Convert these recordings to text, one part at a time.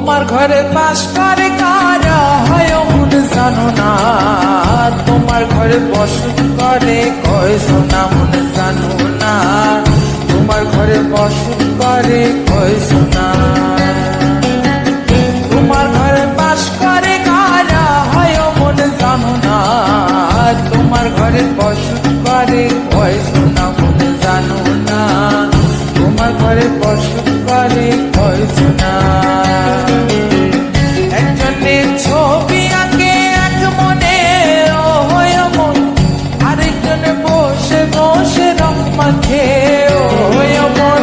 তোমার ঘরে বাস করে কারা হয় মন জানো না, তোমার ঘরে বসত করে কয়জনা মন জানো না, তোমার ঘরে বসত করে কয়জনা। তোমার ঘরে বাস করে কারা হয় মন জানো না, তোমার ঘরে বসত করে কয়জনা মন জানো না, তোমার ঘরে বসত করে কয়জনা। একজনের ছবি আঁকে এক মনে ও হয় মন, আরেকজনে বসে বসে রং মাখে ও হয় মন।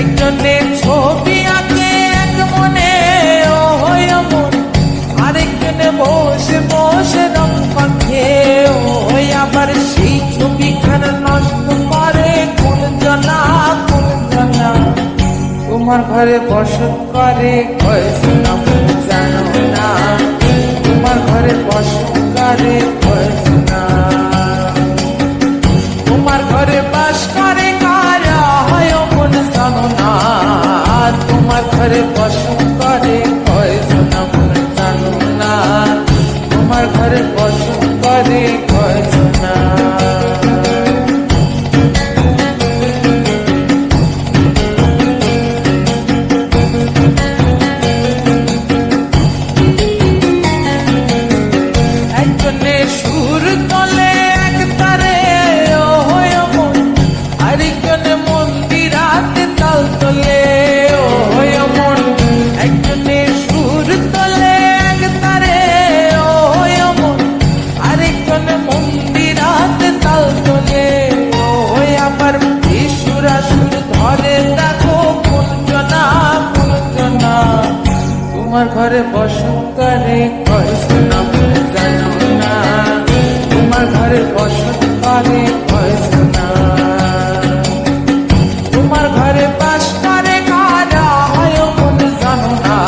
একজনের ছবি আঁকে এক মনে ও হয় মন, আরেকজনে বসে বসে রং মাখে ও হয়। আবার সেই ছবিখানা নষ্ট করে কোন জনা কোন জনা। তোমার ঘরে বসত করে কয়জনা মন জানো না, তোমার ঘরে বসত করে কয়জনা। তোমার ঘরে বাস করে কারা হয় মন জানো না, তোমার ঘরে বসত করে কয়জনা মন জানো না, তোমার ঘরে বসত করে কয়জনা। সুর তলে এক তারে ও হয় মন, আরেকজনে মন্দিরাতে তাল তলে ও হয় মন। একজনে সুর তলে এক তারে ও হয় মন, আরেকজনে মন্দিরাতে তাল তলে ও হয়। আবার সুরা সুর ধরে দেখো কোন জনা কোন জনা। তোমার ঘরে বসত করে কয়জনা মন জানো না, তোমার ঘরে বসত করে কয়জনা। তোমার ঘরে বাস করে কারা হয় মন জানো না,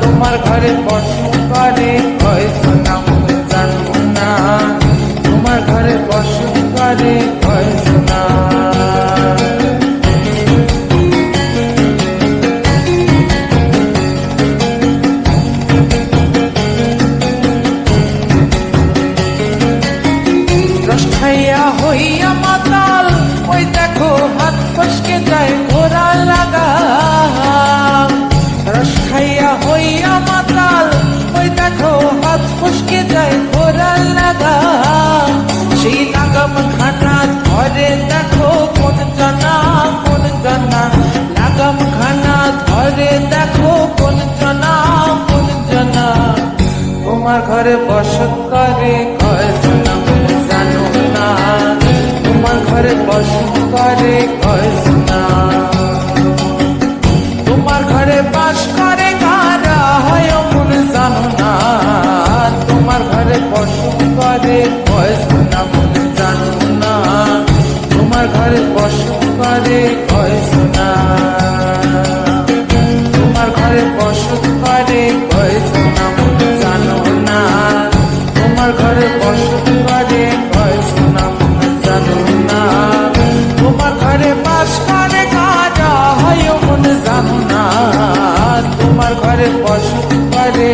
তোমার ঘরে বসত করে কয়জনা মন জানো না, তোমার ঘরে বসত করে কয়জনা। খাইয়া হইয়া মাতাল ওই দেখো হাত ফসকে যায় ঘোরা লাগা। রস খাইয়া হইয়া মাতাল ওই দেখো হাত ফসকে যায় ঘোরা লাগা। সেই লাগাম খানা ধরে দেখো কোন জনা কোন জনা, লাগাম খানা ধরে দেখো কোন জনা কোন জনা। তোমার ঘরে বসত করে কয়জনা মন জানো না, তোমার ঘরে বসত করে কয়জনা। তোমার ঘরে বাস করে কারা হয় মন জানো না, তোমার ঘরে বসত করে কয়জনা মন জানো না, তোমার ঘরে বসত করে কয়জনা। তোমার ঘরে বসত করে কয়জনা মন জানো না, তোমার ঘরে বসত করে কয়জনা মন জানো না। তোমার ঘরে বাস করে কারা হয় মন জানো না, তোমার ঘরে বসত করে